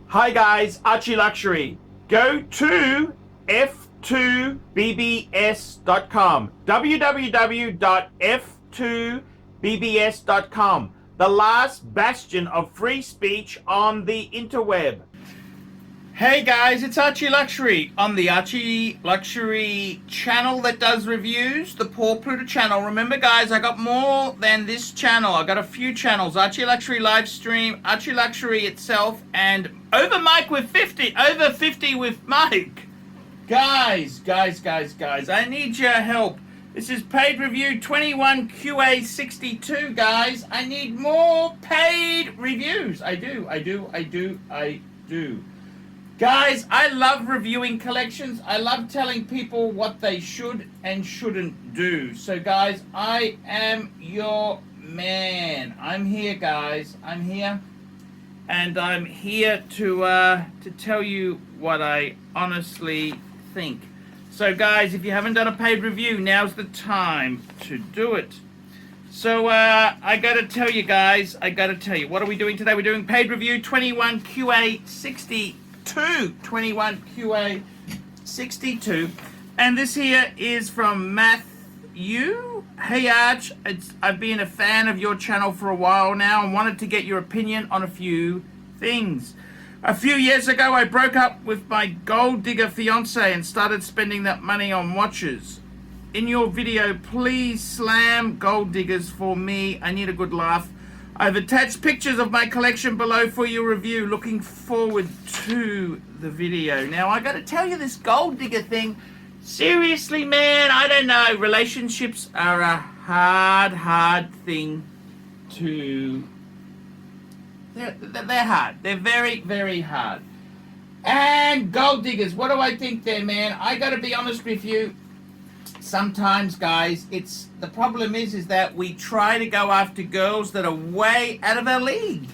Hi guys, ArchieLuxury. Go to f2bbs.com. www.f2bbs.com. The last bastion of free speech on the interweb. Hey guys, it's ArchieLuxury on the ArchieLuxury channel that does reviews, the Poor Pluta channel. Remember guys, I got more than this channel. I got a few channels: ArchieLuxury Livestream, ArchieLuxury itself, and over 50 with Mike. Guys, I need your help. This is paid review 21QA62, guys. I need more paid reviews. I do. Guys, I love reviewing collections. I love telling people what they should and shouldn't do. So guys, I am your man. I'm here, guys. I'm here. And I'm here to tell you what I honestly think. So guys, if you haven't done a paid review, now's the time to do it. So I gotta tell you guys, what are we doing today? We're doing paid review 21QA62. 21QA62, and this here is from Matthew. Hey Arch, I've been a fan of your channel for a while now and wanted to get your opinion on a few things. A few years ago I broke up with my gold digger fiance and started spending that money on watches. In your video, please slam gold diggers for me. I need a good laugh. I've attached pictures of my collection below for your review. Looking forward to the video. Now, I got to tell you, this gold digger thing, seriously, man, I don't know. Relationships are a hard thing to... They're hard. They're very, very hard. And gold diggers, what do I think there, man? I got to be honest with you. Sometimes, guys, the problem is that we try to go after girls that are way out of our league.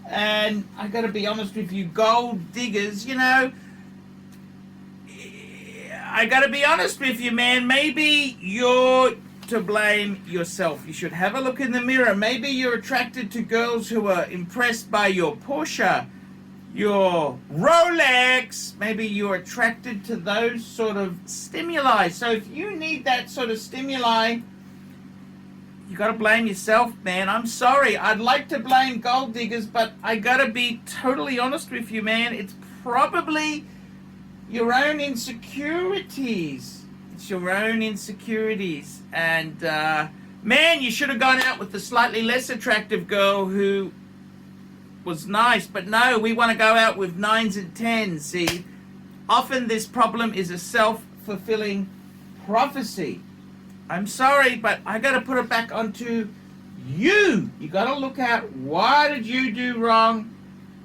And I gotta be honest with you, gold diggers, you know, I gotta be honest with you, man, maybe you're to blame yourself. You should have a look in the mirror. Maybe you're attracted to girls who are impressed by your Porsche, your Rolex. Maybe you're attracted to those sort of stimuli. So if you need that sort of stimuli, you gotta blame yourself, man. I'm sorry. I'd like to blame gold diggers, but I gotta be totally honest with you, man. It's probably your own insecurities. It's your own insecurities. And man, you should have gone out with the slightly less attractive girl who was nice, but no, we want to go out with 9s and 10s. See, often this problem is a self-fulfilling prophecy. I'm sorry, but I got to put it back onto you. You got to look at what did you do wrong,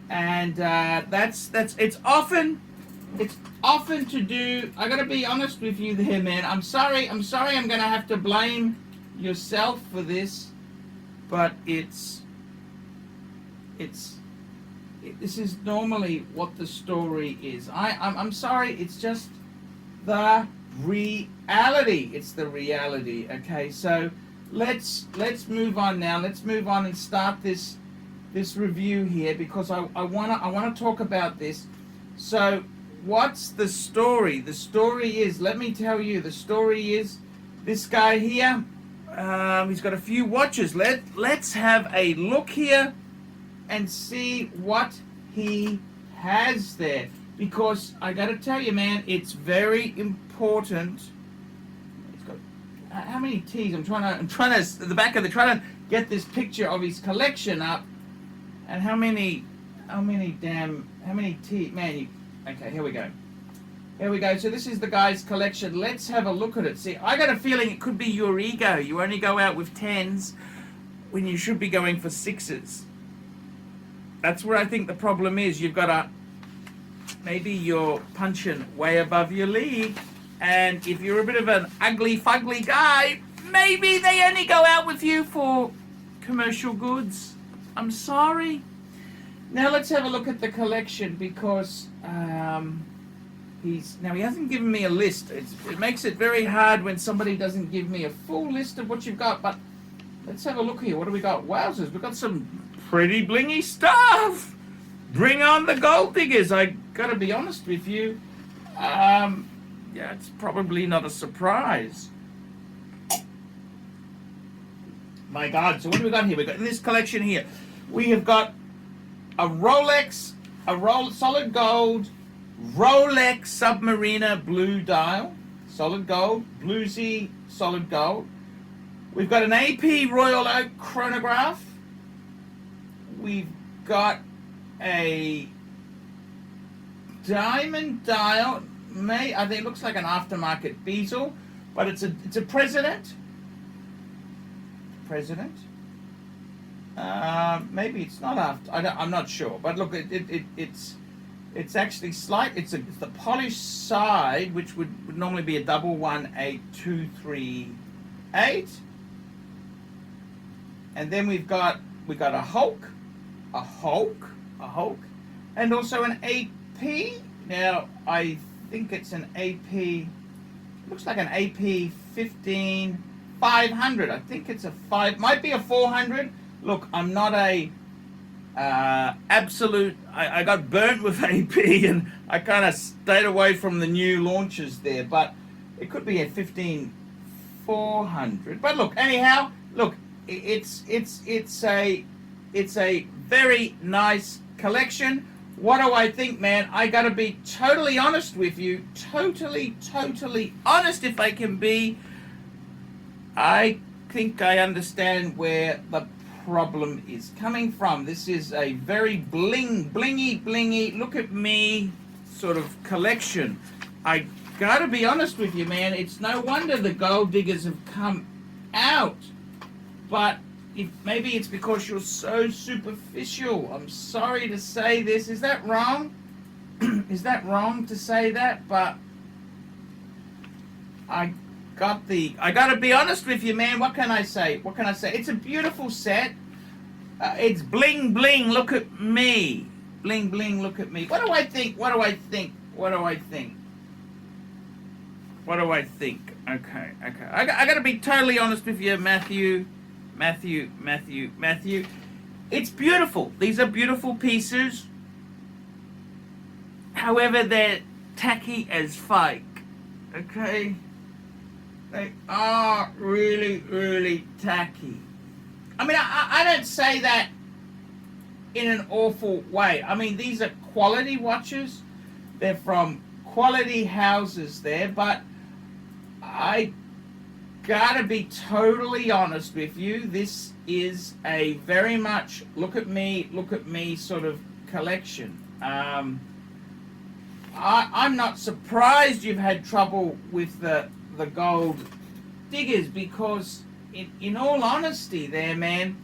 and it's often to do. I got to be honest with you there, man. I'm sorry. I'm going to have to blame yourself for this, but this is normally what the story is. I'm sorry, it's just the reality. It's the reality. Okay, so let's move on now. Let's move on and start this review here, because I wanna talk about this. So what's the story? The story is, let me tell you, the story is this guy here. He's got a few watches. Let's have a look here and see what he has there, because I gotta tell you, man, it's very important. He's got how many T's? I'm trying to the back of trying to get this picture of his collection up, and how many T, man. Okay, here we go. So this is the guy's collection. Let's have a look at it. See, I got a feeling it could be your ego. You only go out with 10s when you should be going for 6s. That's where I think the problem is. You've got maybe you're punching way above your league, and if you're a bit of an ugly fugly guy, maybe they only go out with you for commercial goods. I'm sorry. Now let's have a look at the collection, because he hasn't given me a list. It makes it very hard when somebody doesn't give me a full list of what you've got, but let's have a look here. What do we got? Wowzers, we've got some pretty blingy stuff. Bring on the gold diggers. I gotta be honest with you. Yeah, it's probably not a surprise. My God, so what do we got here? We got in this collection here. We have got a Rolex, solid gold, Rolex Submariner blue dial, solid gold, bluesy, solid gold. We've got an AP Royal Oak chronograph. We've got a diamond dial. I think it looks like an aftermarket bezel, but it's a President. Maybe it's not after. I'm not sure, but look, it's actually slight. It's the polished side, which would normally be a 118-238, and then we've got a Hulk, and also an AP. Now I think it's an AP. Looks like an AP 15500. I think it's a 5. Might be a 400. Look, I'm not a absolute. I got burnt with AP, and I kind of stayed away from the new launches there. But it could be a 15400. But look, anyhow, look, it's a very nice collection. What do I think, man? I gotta be totally honest with you. Totally honest if I can be. I think I understand where the problem is coming from. This is a very blingy, look at me sort of collection. I gotta be honest with you, man. It's no wonder the gold diggers have come out. But maybe it's because you're so superficial. I'm sorry to say this. Is that wrong? Is that wrong to say that? But I gotta be honest with you, man. What can I say? It's a beautiful set. It's bling. Look at me. Bling. Look at me. What do I think? Okay. I gotta be totally honest with you, Matthew. It's beautiful. These are beautiful pieces. However, they're tacky as fake. Okay? They are really tacky. I mean, I don't say that in an awful way. I mean, these are quality watches. They're from quality houses there, but I gotta be totally honest with you. This is a very much look at me sort of collection. I'm not surprised you've had trouble with the gold diggers, because in all honesty there, man,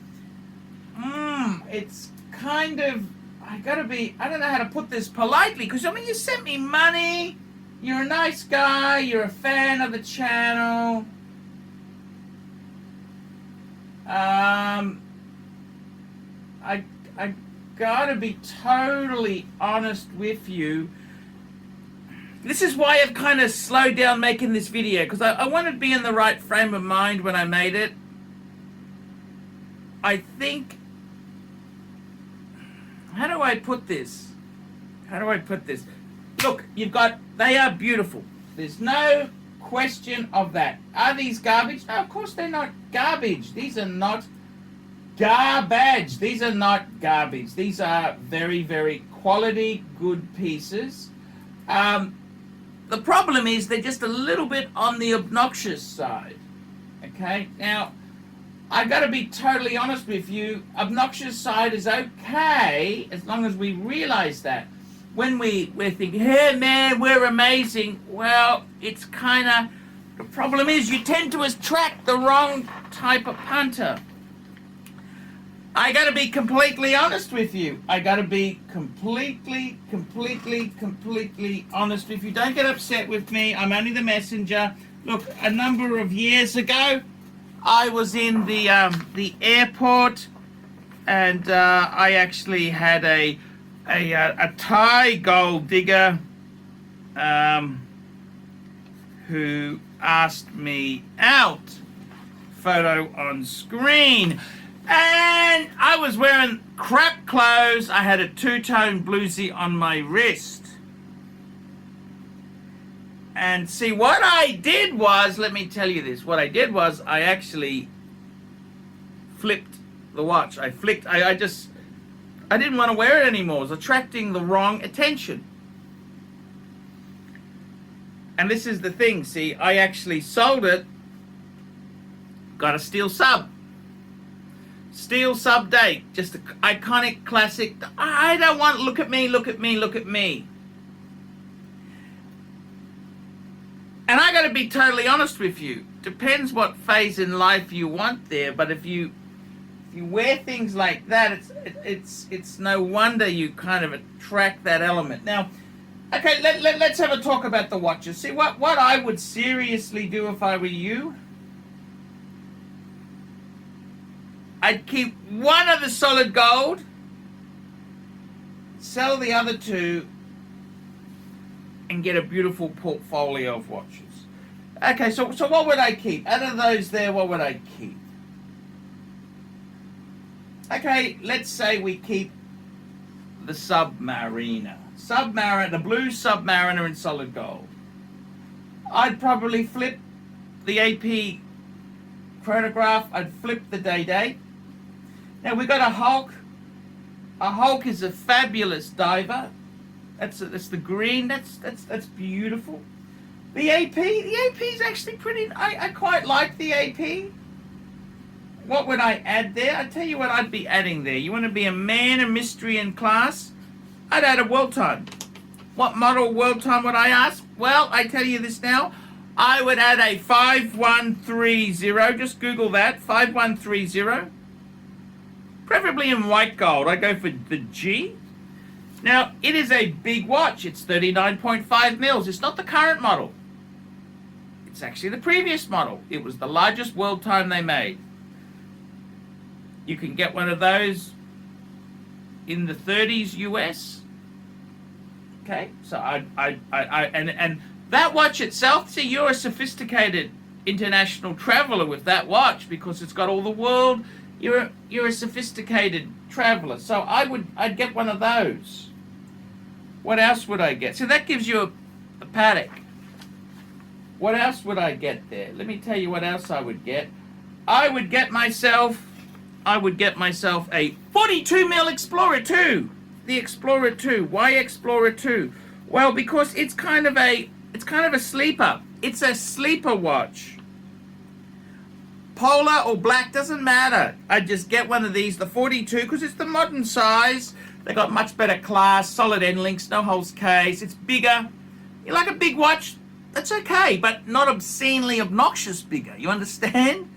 it's kind of, I don't know how to put this politely, because I mean, you sent me money, you're a nice guy, you're a fan of the channel. I gotta be totally honest with you. This is why I've kind of slowed down making this video, because I wanted to be in the right frame of mind when I made it. I think, how do I put this? Look, they are beautiful. There's no question of that. Are these garbage? No, of course they're not garbage. These are not garbage. These are very quality, good pieces. The problem is they're just a little bit on the obnoxious side. Okay? Now, I gotta be totally honest with you. Obnoxious side is okay as long as we realize that. When we're thinking, hey man, we're amazing, well, it's kinda, the problem is you tend to attract the wrong type of punter. I gotta be completely honest with you. Completely honest with you. Don't get upset with me. I'm only the messenger. Look, a number of years ago, I was in the airport, and I actually had a Thai gold digger who asked me out. Photo on screen. And I was wearing crap clothes. I had a two-tone bluesy on my wrist. And see, what I did was, let me tell you this, what I did was I actually flipped the watch. I didn't want to wear it anymore. It was attracting the wrong attention. And this is the thing, see, I actually sold it, got a steel sub. Steel sub date, just an iconic classic. I don't want, look at me, look at me, look at me. And I got to be totally honest with you. Depends what phase in life you want there, but if you wear things like that, it's no wonder you kind of attract that element. Now, okay, let's have a talk about the watches. See, what I would seriously do if I were you, I'd keep one of the solid gold, sell the other two, and get a beautiful portfolio of watches. Okay, so what would I keep? Out of those there, what would I keep? Okay, let's say we keep the Submariner. The blue Submariner in solid gold. I'd probably flip the AP chronograph. I'd flip the day. Now we've got a Hulk. A Hulk is a fabulous diver. That's the green. That's beautiful. The AP is actually pretty. I quite like the AP. What would I add there? I tell you what I'd be adding there. You want to be a man of mystery in class? I'd add a world time. What model world time would I ask? Well, I tell you this now. I would add a 5130. Just Google that. 5130. Preferably in white gold. I go for the G. Now, it is a big watch. It's 39.5 mils. It's not the current model. It's actually the previous model. It was the largest world time they made. You can get one of those in the 30s US. Okay, so and that watch itself, see, you're a sophisticated international traveler with that watch because it's got all the world. You're a sophisticated traveler, so I'd get one of those. What else would I get? So that gives you a Patek. What else would I get there? Let me tell you what else I would get. I would get myself a 42 mil Explorer 2. The Explorer 2. Why Explorer 2? Well, because it's kind of a sleeper. It's a sleeper watch. Polar or black, doesn't matter. I'd just get one of these, the 42, because it's the modern size. They got much better class, solid end links, no holes case. It's bigger. You like a big watch? That's okay, but not obscenely obnoxious bigger. You understand?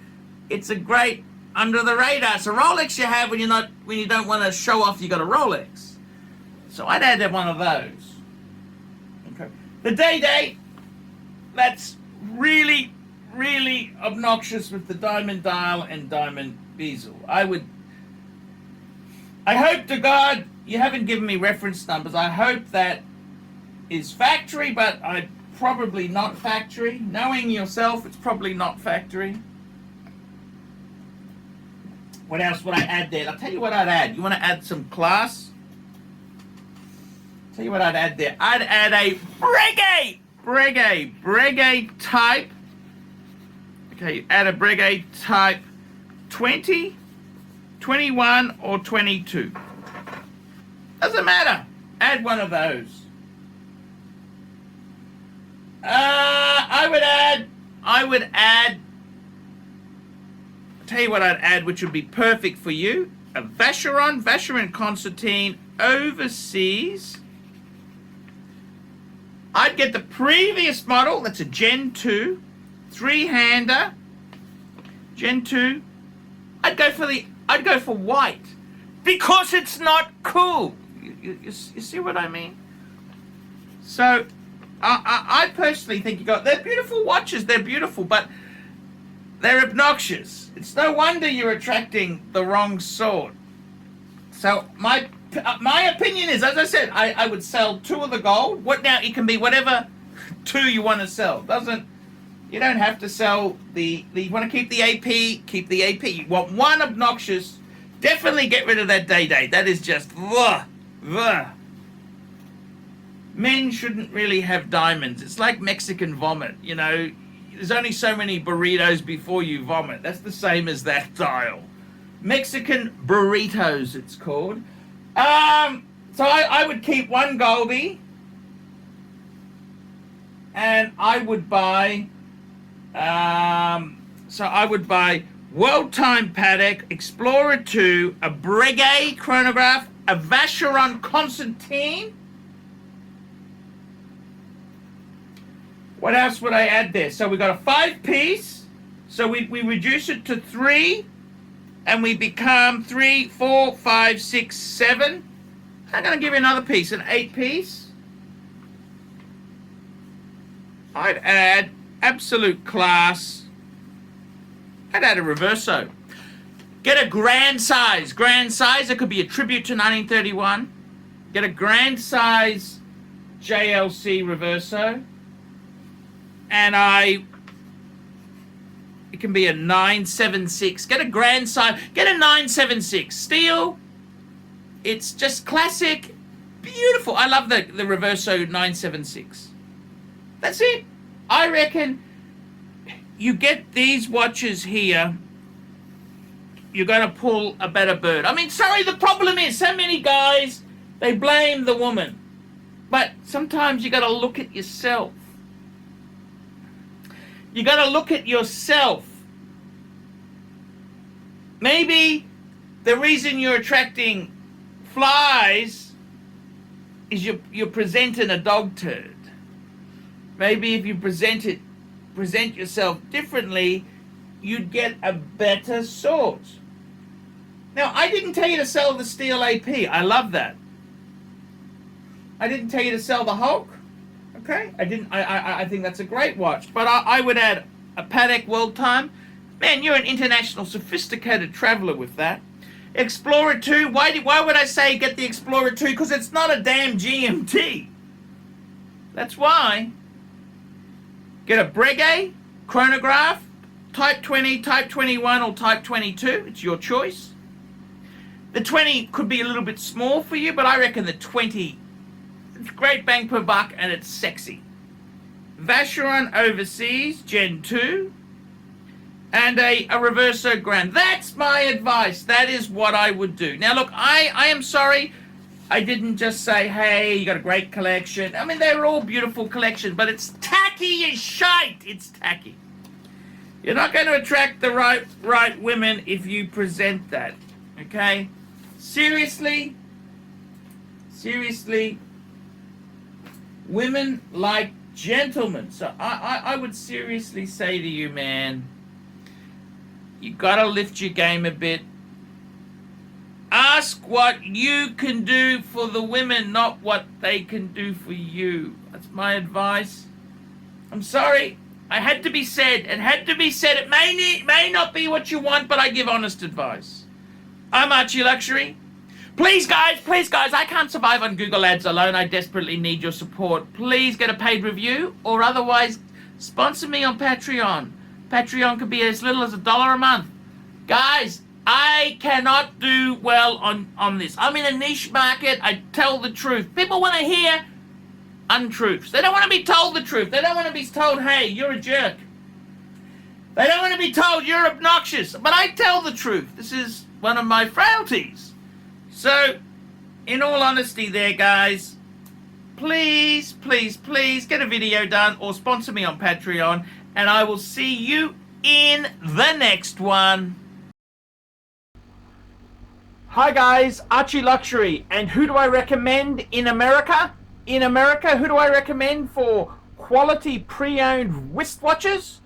It's a great under the radar. It's a Rolex you have when you don't want to show off you got a Rolex. So I'd add one of those. Okay. The day, that's really obnoxious with the diamond dial and diamond bezel. I hope to God you haven't given me reference numbers. I hope that is factory, but probably not factory. Knowing yourself, it's probably not factory. What else would I add there? I'll tell you what I'd add. You want to add some class? I'll tell you what I'd add there. I'd add a Breguet type. Okay, add a Breguet type 20, 21, or 22. Doesn't matter. Add one of those. I would add, I'll tell you what I'd add, which would be perfect for you. A Vacheron Concertine overseas. I'd get the previous model, that's a Gen 2, three-hander, Gen 2. I'd go for white because it's not cool. You see what I mean? So I personally think they're beautiful watches. They're beautiful, but they're obnoxious. It's no wonder you're attracting the wrong sort. So my opinion is, as I said, I would sell two of the gold. Now it can be whatever two you want to sell. You don't have to sell you want to keep the AP, keep the AP. You want one obnoxious Definitely get rid of that day-day. That is just, ugh, ugh. Men shouldn't really have diamonds. It's like Mexican vomit, you know. There's only so many burritos before you vomit. That's the same as that dial. Mexican burritos, it's called. So I would keep one Goldie. And I would buy, World Time Paddock, Explorer 2, a Breguet chronograph, a Vacheron Constantine. What else would I add there? So we got a 5-piece. So we reduce it to 3. And we become 3, 4, 5, 6, 7. I'm going to give you another piece, an 8-piece. I'd add absolute class. I'd add a reverso. Get a grand size. Grand size, it could be a tribute to 1931. Get a grand size JLC reverso. And it can be a 976. Get a grand size. Get a 976. Steel. It's just classic. Beautiful. I love the reverso 976. That's it. I reckon you get these watches here, you're going to pull a better bird. I mean, sorry, the problem is so many guys, they blame the woman. But sometimes you got to look at yourself. You got to look at yourself. Maybe the reason you're attracting flies is you're presenting a dog turd. Maybe if you present yourself differently, you'd get a better sort. Now, I didn't tell you to sell the Steel AP. I love that. I didn't tell you to sell the Hulk. Okay? I didn't. I think that's a great watch. But I would add a Patek World Time. Man, you're an international sophisticated traveler with that. Explorer 2. Why would I say get the Explorer 2? Because it's not a damn GMT. That's why. Get a Breguet chronograph, Type 20, Type 21, or Type 22. It's your choice. The 20 could be a little bit small for you, but I reckon the 20, it's great bang per buck and it's sexy. Vacheron Overseas, Gen 2, and a Reverso Grand. That's my advice. That is what I would do. Now, look, I am sorry. I didn't just say, hey, you got a great collection. I mean, they're all beautiful collections, but it's tacky as shite. It's tacky. You're not going to attract the right women if you present that, okay? Seriously, women like gentlemen. So I would seriously say to you, man, you got to lift your game a bit. Ask what you can do for the women, not what they can do for you. That's my advice. I'm sorry. I had to be said. It had to be said. It may not be what you want, but I give honest advice. I'm ArchieLuxury. Please, guys, I can't survive on Google Ads alone. I desperately need your support. Please get a paid review, or otherwise sponsor me on Patreon. Patreon could be as little as $1 a month. Guys, I cannot do well on this. I'm in a niche market. I tell the truth. People want to hear untruths. They don't want to be told the truth. They don't want to be told, hey, you're a jerk. They don't want to be told you're obnoxious. But I tell the truth. This is one of my frailties. So, in all honesty there, guys, please get a video done or sponsor me on Patreon, and I will see you in the next one. Hi guys, ArchieLuxury, and who do I recommend in America? In America, who do I recommend for quality pre-owned wristwatches?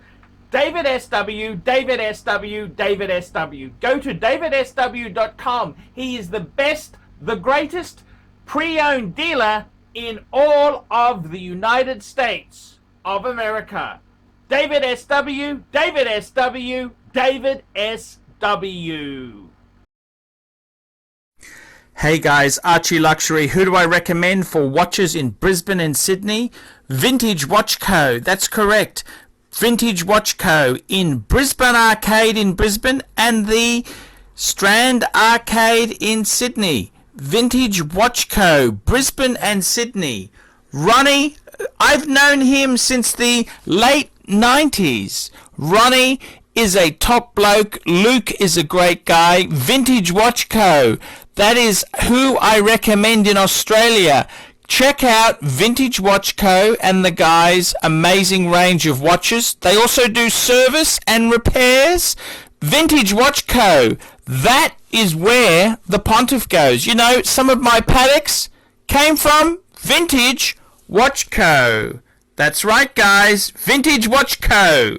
David SW, David SW, David SW. Go to davidsw.com. He is the best, the greatest pre-owned dealer in all of the United States of America. David SW, David SW, David SW. Hey guys, ArchieLuxury. Who do I recommend for watches in Brisbane and Sydney? Vintage Watch Co. That's correct. Vintage Watch Co. in Brisbane Arcade in Brisbane, and the Strand Arcade in Sydney, Vintage Watch Co, Brisbane and Sydney. Ronnie, I've known him since the late 90s. Ronnie is a top bloke. Luke is a great guy. Vintage Watch Co, that is who I recommend in Australia. Check out Vintage Watch Co and the guys' amazing range of watches. They also do service and repairs. Vintage Watch Co, that is where the pontiff goes. You know, some of my Pateks came from Vintage Watch Co. That's right, guys. Vintage Watch Co.